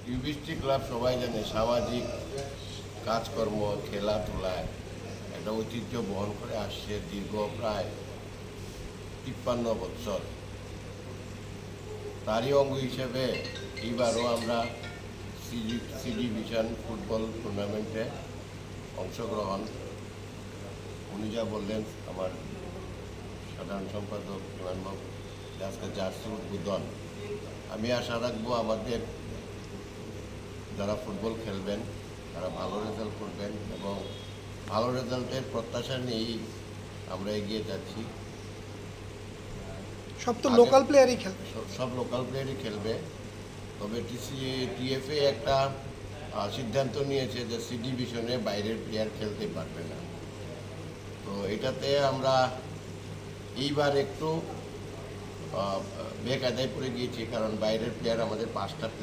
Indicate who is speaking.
Speaker 1: ইউবিএসটি club সবাই জানে সামাজিক কাজকর্ম খেলাধুলায় একটা ঐতিহ্য বহন করে আসছে দীর্ঘ প্রায় 53 বছর। তারই অঙ্গ হিসেবে এইবারও আমরা সি ডিভিশন ফুটবল টুর্নামেন্টে অংশগ্রহণ, উনি যা বললেন আমার সাধারণ সম্পাদক বিমানবাবু, আজকে জার্সি উদ্বোধন। আমি আশা রাখবো আমাদের যারা ফুটবল খেলবেন তারা ভালো রেজাল্ট করবেন এবং ভালো রেজাল্টের প্রত্যাশা নিয়েই আমরা এগিয়ে যাচ্ছি।
Speaker 2: সব তো লোকাল প্লেয়ারই খেলবে,
Speaker 1: সব লোকাল প্লেয়ারই খেলবে, তবে টিএফএ একটা সিদ্ধান্ত নিয়েছে যে সি ডিভিশনে বাইরের প্লেয়ার খেলতে পারবে না। তো এটাতে আমরা এইবার একটু বেকায়দায় পড়ে গিয়েছি, কারণ বাইরের প্লেয়ার আমাদের 5টা প্লেয়ার